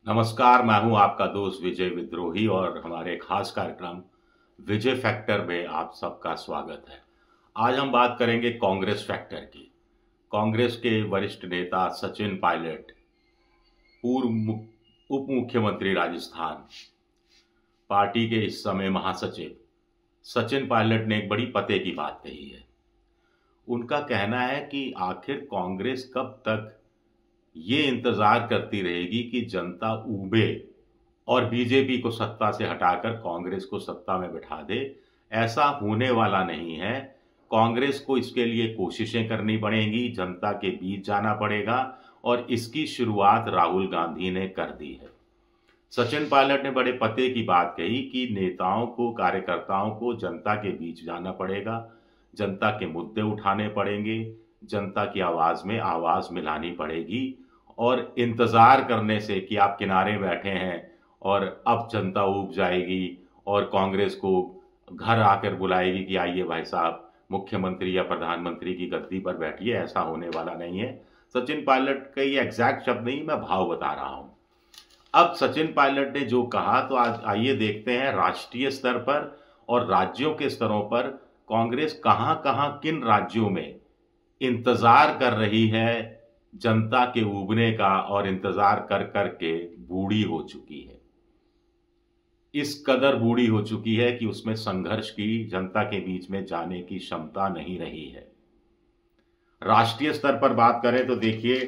नमस्कार, मैं हूं आपका दोस्त विजय विद्रोही और हमारे खास कार्यक्रम विजय फैक्टर में आप सबका स्वागत है। आज हम बात करेंगे कांग्रेस फैक्टर की। कांग्रेस के वरिष्ठ नेता सचिन पायलट, उप मुख्यमंत्री राजस्थान, पार्टी के इस समय महासचिव सचिन पायलट ने एक बड़ी पते की बात कही है। उनका कहना है कि आखिर कांग्रेस कब तक ये इंतजार करती रहेगी कि जनता ऊबे और बीजेपी को सत्ता से हटाकर कांग्रेस को सत्ता में बिठा दे। ऐसा होने वाला नहीं है। कांग्रेस को इसके लिए कोशिशें करनी पड़ेंगी, जनता के बीच जाना पड़ेगा और इसकी शुरुआत राहुल गांधी ने कर दी है। सचिन पायलट ने बड़े पते की बात कही कि नेताओं को, कार्यकर्ताओं को जनता के बीच जाना पड़ेगा, जनता के मुद्दे उठाने पड़ेंगे, जनता की आवाज में आवाज मिलानी पड़ेगी और इंतजार करने से कि आप किनारे बैठे हैं और अब जनता ऊब जाएगी और कांग्रेस को घर आकर बुलाएगी कि आइए भाई साहब मुख्यमंत्री या प्रधानमंत्री की गद्दी पर बैठिए, ऐसा होने वाला नहीं है। सचिन पायलट का ये एग्जैक्ट शब्द नहीं, मैं भाव बता रहा हूं। अब सचिन पायलट ने जो कहा तो आज आइए देखते हैं राष्ट्रीय स्तर पर और राज्यों के स्तरों पर कांग्रेस कहां कहां, किन राज्यों में इंतजार कर रही है जनता के उबने का और इंतजार कर कर के बूढ़ी हो चुकी है। इस कदर बूढ़ी हो चुकी है कि उसमें संघर्ष की, जनता के बीच में जाने की क्षमता नहीं रही है। राष्ट्रीय स्तर पर बात करें तो देखिए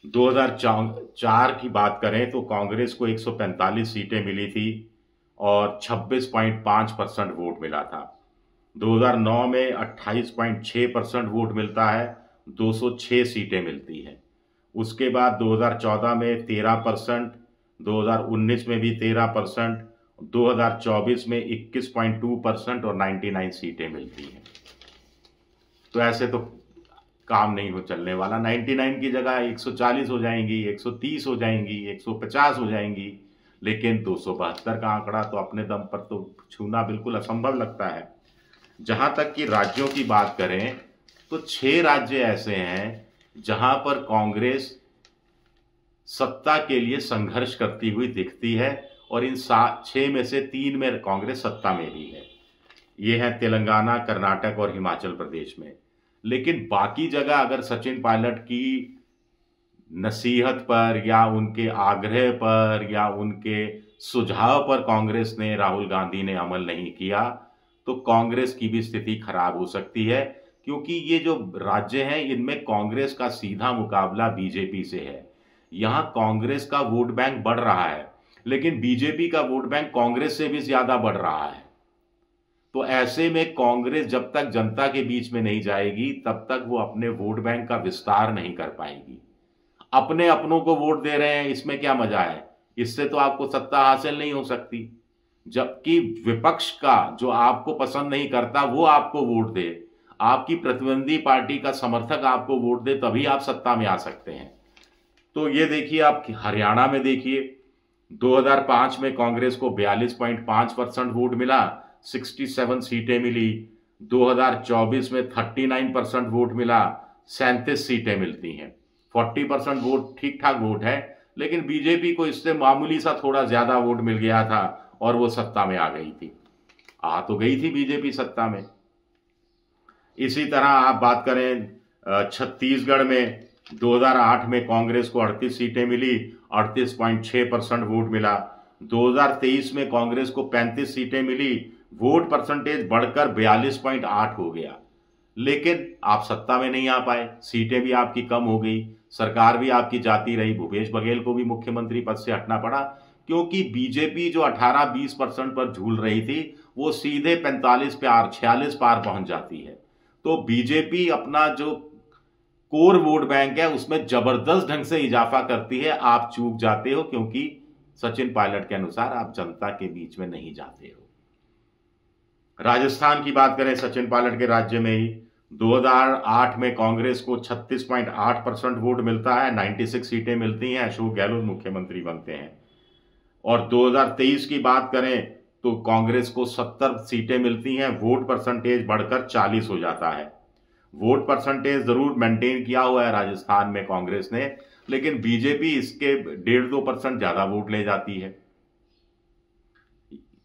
2004 की बात करें तो कांग्रेस को 145 सीटें मिली थी और 26.5% वोट मिला था। 2009 में 28.6% वोट मिलता है, 206 सीटें मिलती हैं। उसके बाद 2014 में 13%, 2019 में भी 13%, 2024 में 21.2% और 99 सीटें मिलती हैं। तो ऐसे तो काम नहीं हो चलने वाला। 99 की जगह 140 हो जाएंगी, 130 हो जाएंगी, 150 हो जाएंगी, लेकिन 272 का आंकड़ा तो अपने दम पर तो छूना बिल्कुल असंभव लगता है। जहां तक कि राज्यों की बात करें तो 6 राज्य ऐसे हैं जहां पर कांग्रेस सत्ता के लिए संघर्ष करती हुई दिखती है और इन 6 में से 3 में कांग्रेस सत्ता में भी है। ये है तेलंगाना, कर्नाटक और हिमाचल प्रदेश में। लेकिन बाकी जगह अगर सचिन पायलट की नसीहत पर या उनके आग्रह पर या उनके सुझाव पर कांग्रेस ने, राहुल गांधी ने अमल नहीं किया तो कांग्रेस की भी स्थिति खराब हो सकती है, क्योंकि ये जो राज्य हैं इनमें कांग्रेस का सीधा मुकाबला बीजेपी से है। यहां कांग्रेस का वोट बैंक बढ़ रहा है, लेकिन बीजेपी का वोट बैंक कांग्रेस से भी ज्यादा बढ़ रहा है। तो ऐसे में कांग्रेस जब तक जनता के बीच में नहीं जाएगी तब तक वो अपने वोट बैंक का विस्तार नहीं कर पाएगी। अपने अपनों को वोट दे रहे हैं, इसमें क्या मजा है? इससे तो आपको सत्ता हासिल नहीं हो सकती। जबकि विपक्ष का जो आपको पसंद नहीं करता वो आपको वोट दे, आपकी प्रतिद्वंदी पार्टी का समर्थक आपको वोट दे, तभी आप सत्ता में आ सकते हैं। तो ये देखिए, आप हरियाणा में देखिए 2005 में कांग्रेस को 42.5% वोट मिला, 67 सीटें मिली। 2024 में 39% वोट मिला, 37 सीटें मिलती हैं। 40% वोट ठीक ठाक वोट है, लेकिन बीजेपी को इससे मामूली सा थोड़ा ज्यादा वोट मिल गया था और वो सत्ता में आ गई थी। आ तो गई थी बीजेपी सत्ता में। इसी तरह आप बात करें छत्तीसगढ़ में 2008 में कांग्रेस को 38 सीटें मिली, 38.6% वोट मिला। 2023 में कांग्रेस को 35 सीटें मिली, वोट परसेंटेज बढ़कर 42.8 हो गया। लेकिन आप सत्ता में नहीं आ पाए, सीटें भी आपकी कम हो गई, सरकार भी आपकी जाती रही। भूपेश बघेल को भी मुख्यमंत्री पद से हटना पड़ा, क्योंकि बीजेपी जो 18-20% पर झूल रही थी वो सीधे 45 पार, 46 पार पहुंच जाती है। तो बीजेपी अपना जो कोर वोट बैंक है उसमें जबरदस्त ढंग से इजाफा करती है। आप चूक जाते हो क्योंकि सचिन पायलट के अनुसार आप जनता के बीच में नहीं जाते हो। राजस्थान की बात करें, सचिन पायलट के राज्य में ही 2008 में कांग्रेस को 36.8% वोट मिलता है, 96 सीटें मिलती हैं, अशोक गहलोत मुख्यमंत्री बनते हैं। और 2023 की बात करें तो कांग्रेस को 70 सीटें मिलती हैं, वोट परसेंटेज बढ़कर 40 हो जाता है। वोट परसेंटेज जरूर मेंटेन किया हुआ है राजस्थान में कांग्रेस ने, लेकिन बीजेपी इसके 1.5-2% ज्यादा वोट ले जाती है।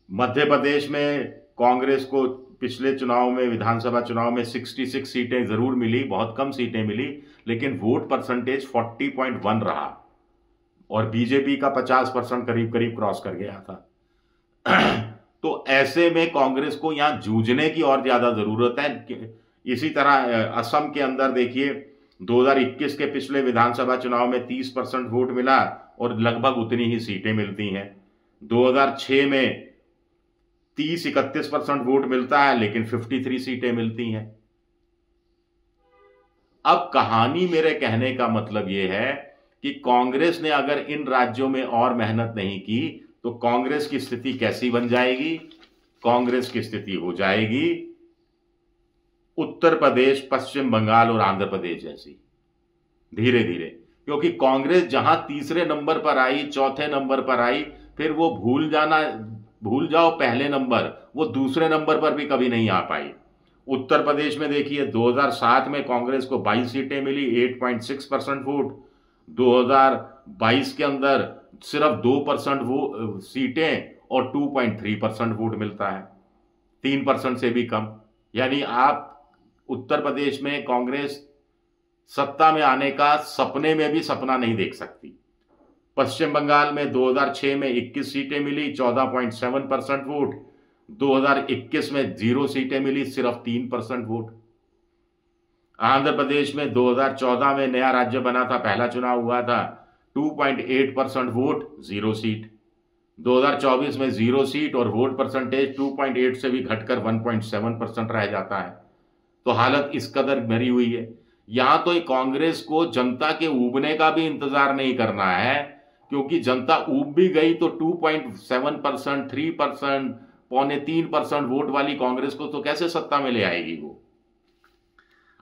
मध्य प्रदेश में कांग्रेस को पिछले चुनाव में, विधानसभा चुनाव में 66 सीटें जरूर मिली, बहुत कम सीटें मिली, लेकिन वोट परसेंटेज 40.1 रहा और बीजेपी का 50% करीब करीब क्रॉस कर गया था। तो ऐसे में कांग्रेस को यहां जूझने की और ज्यादा जरूरत है। इसी तरह असम के अंदर देखिए, 2021 के पिछले विधानसभा चुनाव में 30% वोट मिला और लगभग उतनी ही सीटें मिलती हैं। 2006 में 30-31% वोट मिलता है, लेकिन 53 सीटें मिलती हैं। अब कहानी, मेरे कहने का मतलब यह है कि कांग्रेस ने अगर इन राज्यों में और मेहनत नहीं की तो कांग्रेस की स्थिति कैसी बन जाएगी? कांग्रेस की स्थिति हो जाएगी उत्तर प्रदेश, पश्चिम बंगाल और आंध्र प्रदेश जैसी, धीरे धीरे। क्योंकि कांग्रेस जहां तीसरे नंबर पर आई, चौथे नंबर पर आई, फिर वो भूल जाओ पहले नंबर, वो दूसरे नंबर पर भी कभी नहीं आ पाई। उत्तर प्रदेश में देखिए, 2007 में कांग्रेस को 22 सीटें मिली, 8.6% वोट। 2022 के अंदर सिर्फ 2% वो सीटें और 2.3% वोट मिलता है, 3% से भी कम। यानी आप उत्तर प्रदेश में कांग्रेस सत्ता में आने का सपने में भी सपना नहीं देख सकती। पश्चिम बंगाल में 2006 में 21 सीटें मिली, 14.7% वोट। 2021 में 0 सीटें मिली, सिर्फ 3% वोट। आंध्र प्रदेश में 2014 में नया राज्य बना था, पहला चुनाव हुआ था, 2.8% वोट, 0 सीट। 2024 में 0 सीट और वोट परसेंटेज 2.8 से भी घटकर 1.7% रह जाता है। तो हालत इस कदर भरी हुई है। यहां तो कांग्रेस को जनता के ऊबने का भी इंतजार नहीं करना है, क्योंकि जनता ऊब भी गई तो 2.7%, 3%, 2.25% वोट वाली कांग्रेस को तो कैसे सत्ता में ले आएगी वो।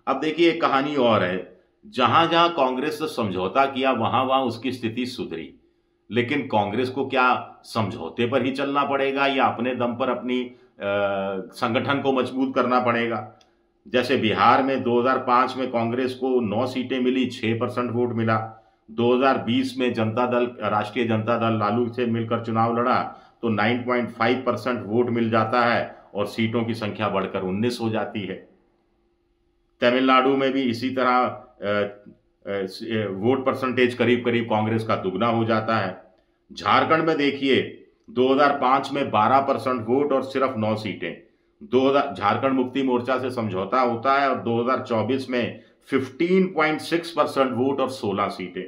अब देखिए, एक कहानी और है, जहां जहां कांग्रेस से समझौता किया वहां वहां उसकी स्थिति सुधरी। लेकिन कांग्रेस को क्या समझौते पर ही चलना पड़ेगा या अपने दम पर अपनी संगठन को मजबूत करना पड़ेगा? जैसे बिहार में 2005 में कांग्रेस को 9 सीटें मिली, 6% वोट मिला। 2020 में राष्ट्रीय जनता दल लालू से मिलकर चुनाव लड़ा तो 9.5% वोट मिल जाता है और सीटों की संख्या बढ़कर 19 हो जाती है। तमिलनाडु में भी इसी तरह वोट परसेंटेज करीब करीब कांग्रेस का दुगना हो जाता है। झारखंड में देखिए, 2005 में 12% वोट और सिर्फ 9 सीटें। झारखंड मुक्ति मोर्चा से समझौता होता है और 2024 में 15.6% वोट और 16 सीटें।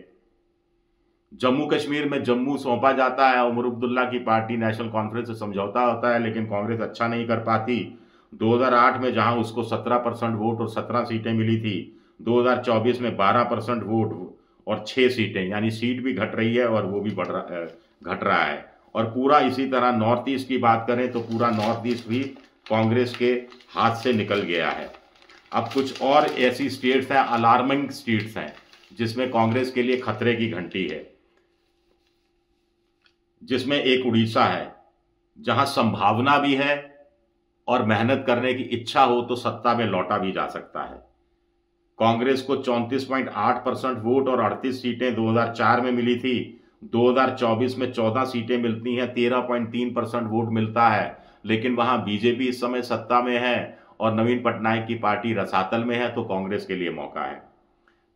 जम्मू कश्मीर में जम्मू सौंपा जाता है, उमर अब्दुल्ला की पार्टी नेशनल कॉन्फ्रेंस से समझौता होता है, लेकिन कांग्रेस अच्छा नहीं कर पाती। 2008 में जहां उसको 17% वोट और 17 सीटें मिली थी, 2024 में 12% वोट और 6 सीटें, यानी सीट भी घट रही है और वो भी घट रहा है। और पूरा इसी तरह नॉर्थ ईस्ट की बात करें तो पूरा नॉर्थ ईस्ट भी कांग्रेस के हाथ से निकल गया है। अब कुछ और ऐसी स्टेट्स हैं, अलार्मिंग स्टेट्स हैं, जिसमें कांग्रेस के लिए खतरे की घंटी है, जिसमें एक उड़ीसा है, जहां संभावना भी है और मेहनत करने की इच्छा हो तो सत्ता में लौटा भी जा सकता है। कांग्रेस को 34.8% वोट और 38 सीटें 2004 में मिली थी। 2024 में 14 सीटें मिलती हैं, 13.3% वोट मिलता है, लेकिन वहां बीजेपी इस समय सत्ता में है और नवीन पटनायक की पार्टी रसातल में है, तो कांग्रेस के लिए मौका है।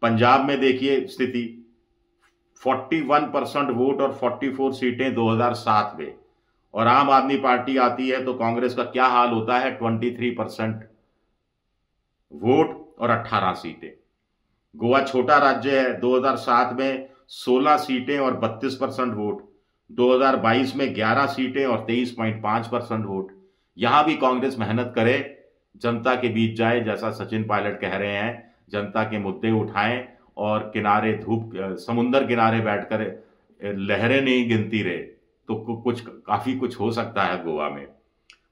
पंजाब में देखिए स्थिति, 41% वोट और 44 सीटें 2007 में, और आम आदमी पार्टी आती है तो कांग्रेस का क्या हाल होता है, 23% वोट और 18 सीटें। गोवा छोटा राज्य है, 2007 में 16 सीटें और 32% वोट। 2022 में 11 सीटें और 23.5% वोट। यहां भी कांग्रेस मेहनत करे, जनता के बीच जाए, जैसा सचिन पायलट कह रहे हैं, जनता के मुद्दे उठाएं और किनारे समुंदर किनारे बैठकर लहरें नहीं गिनती रहे, तो काफी कुछ हो सकता है गोवा में।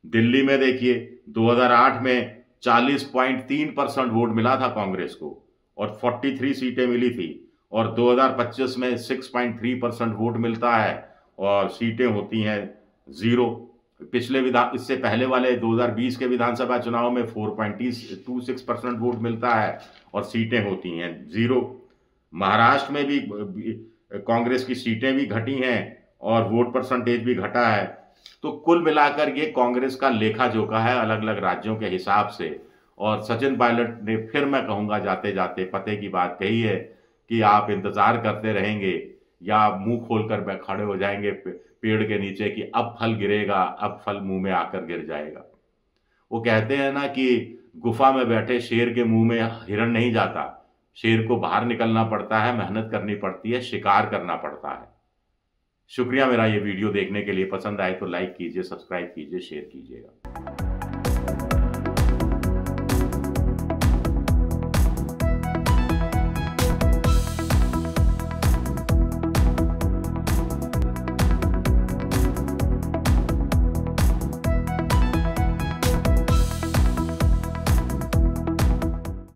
दिल्ली में देखिए, 2008 में 40.3% वोट मिला था कांग्रेस को और 43 सीटें मिली थी, और 2025 में 6.3% वोट मिलता है और सीटें होती हैं 0। इससे पहले वाले 2020 के विधानसभा चुनाव में 4.26% वोट मिलता है और सीटें होती हैं 0। महाराष्ट्र में भी कांग्रेस की सीटें भी घटी हैं और वोट परसेंटेज भी घटा है। तो कुल मिलाकर ये कांग्रेस का लेखा जोखा है अलग अलग राज्यों के हिसाब से। और सचिन पायलट ने फिर मैं कहूंगा जाते जाते पते की बात कही है कि आप इंतजार करते रहेंगे या मुंह खोलकर खड़े हो जाएंगे पेड़ के नीचे कि अब फल गिरेगा, अब फल मुंह में आकर गिर जाएगा। वो कहते हैं ना कि गुफा में बैठे शेर के मुंह में हिरण नहीं जाता, शेर को बाहर निकलना पड़ता है, मेहनत करनी पड़ती है, शिकार करना पड़ता है। शुक्रिया मेरा ये वीडियो देखने के लिए। पसंद आए तो लाइक कीजिए, सब्सक्राइब कीजिए, शेयर कीजिएगा।